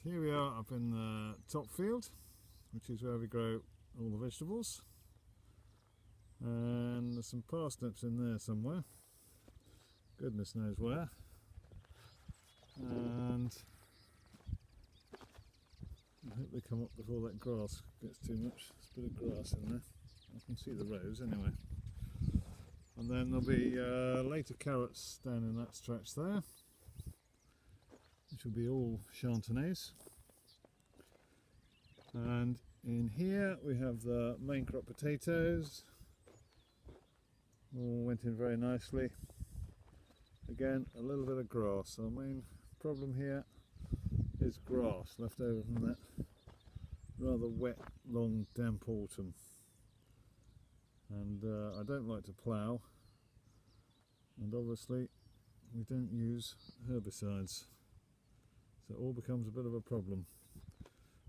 Here we are up in the top field, which is where we grow all the vegetables, and there's some parsnips in there somewhere, goodness knows where, and I hope they come up before that grass gets too much. There's a bit of grass in there, I can see the rows anyway. And then there'll be later carrots down in that stretch there, which will be all chantenays. And in here we have the main crop potatoes, all went in very nicely. Again, a little bit of grass. Our main problem here is grass left over from that rather wet, long, damp autumn. And I don't like to plough, and obviously we don't use herbicides, so it all becomes a bit of a problem.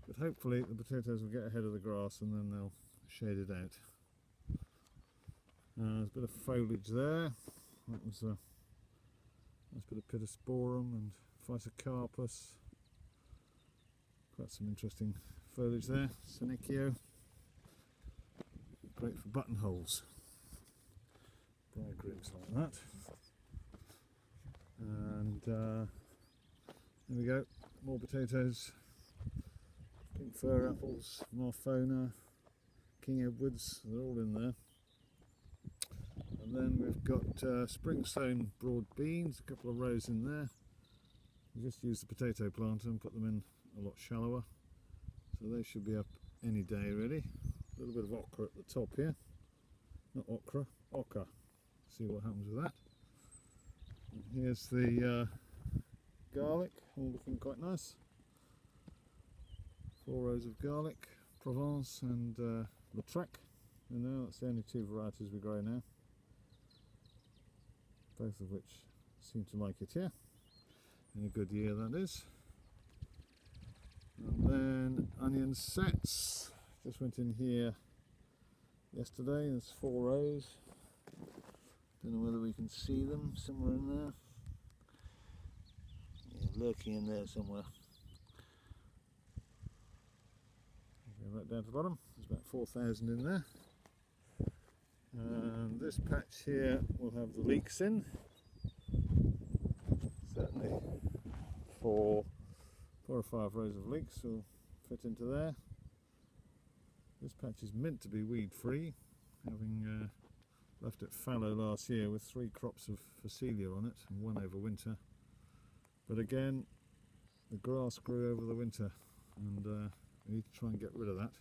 But hopefully the potatoes will get ahead of the grass and then they'll shade it out. There's a bit of foliage there. That was a nice bit of pittosporum and physocarpus. Quite some interesting foliage there. Senecio. Great for buttonholes. Bridegrooms like that. And there we go. More potatoes. Pink fir apples, Marfona, King Edwards, they're all in there. And then we've got spring sown broad beans, a couple of rows in there. We just used the potato planter and put them in a lot shallower, so they should be up any day really. A little bit of ochre at the top here, not okra, ochre. See what happens with that. And here's the garlic, all looking quite nice. 4 rows of garlic, Provence and Lautrec. And now that's the only 2 varieties we grow now, both of which seem to like it here, in a good year that is. And then onion sets, just went in here yesterday. There's 4 rows, don't know whether we can see them, somewhere in there, yeah, lurking in there somewhere. Right down to the bottom, there's about 4,000 in there. And this patch here will have the leeks in, certainly 4 or 5 rows of leeks will fit into there. This patch is meant to be weed free, having left it fallow last year with 3 crops of Phacelia on it and 1 over winter. But again, the grass grew over the winter, and we need to try and get rid of that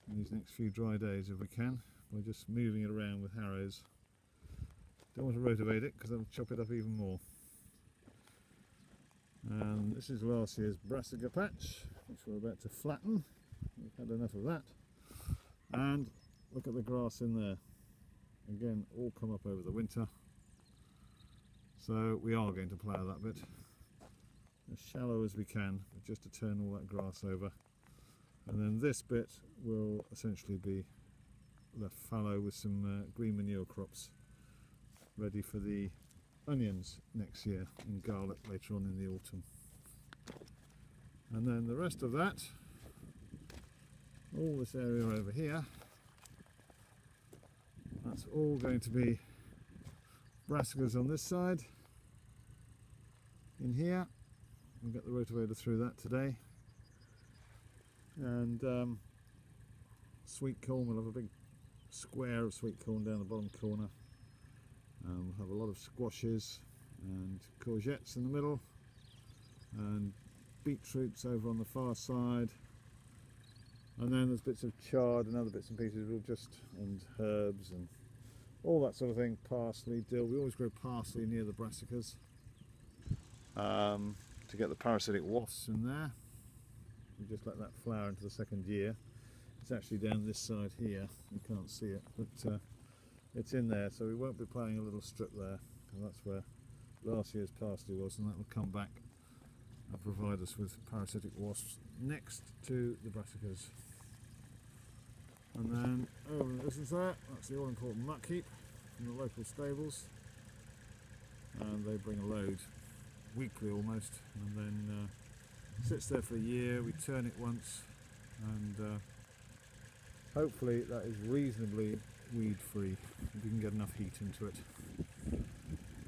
in these next few dry days if we can, by just moving it around with harrows. Don't want to rotivate it because that'll chop it up even more. And this is last year's brassica patch, which we're about to flatten. We've had enough of that. And look at the grass in there. Again, all come up over the winter. So we are going to plough that bit as shallow as we can, just to turn all that grass over. And then this bit will essentially be left fallow with some green manure crops, ready for the onions next year and garlic later on in the autumn. And then the rest of that, all this area over here, that's all going to be brassicas on this side. In here, we'll get the rotavator through that today. And sweet corn, we'll have a big square of sweet corn down the bottom corner. We'll have a lot of squashes and courgettes in the middle, and beetroots over on the far side. And then there's bits of chard and other bits and pieces, and herbs and all that sort of thing. Parsley, dill. We always grow parsley near the brassicas to get the parasitic wasps in there. We just let that flower into the second year. It's actually down this side here, you can't see it, but it's in there, so we won't be ploughing a little strip there, and that's where last year's parsley was, and that will come back and provide us with parasitic wasps next to the brassicas. And then over this is there, that's the all important muck heap from the local stables, and they bring a load weekly almost, and then Sits there for a year, we turn it once, and hopefully that is reasonably weed free if we can get enough heat into it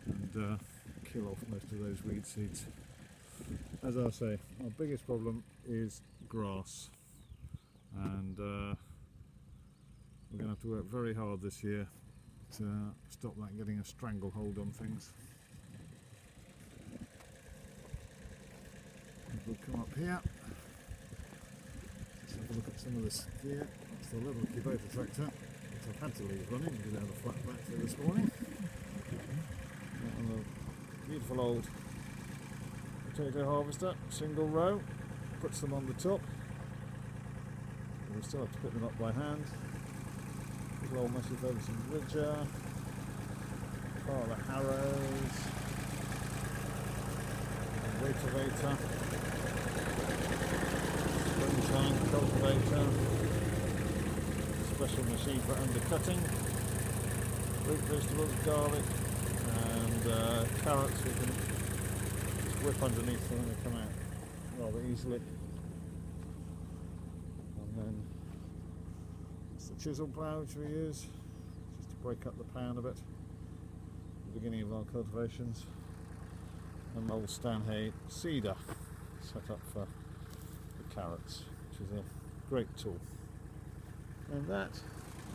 and kill off most of those weed seeds. As I say, our biggest problem is grass, and we're going to have to work very hard this year to stop that getting a stranglehold on things. We'll come up here. Let's have a look at some of this gear. That's the level Kubota tractor, which I've had to leave running because I had a flat back there this morning. And a beautiful old potato harvester, single row, puts them on the top. We still have to pick them up by hand. Little old Massey Ferguson Ridger, part of the harrows, rotavator, springtime cultivator, special machine for undercutting, root vegetables, garlic, and carrots we can just whip underneath them and they come out rather easily. And then it's the chisel plough which we use just to break up the pan a bit at the beginning of our cultivations, and the old Stanhay seeder set up for the carrots, which is a great tool. And that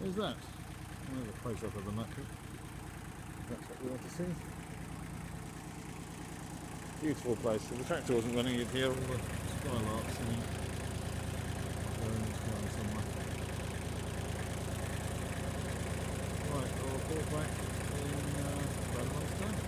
is that. There's a close up of the mucky. That's what we want to see. Beautiful place. If the tractor wasn't running, you'd hear all the skylarks singing. Right, I'll report back in about a month's time.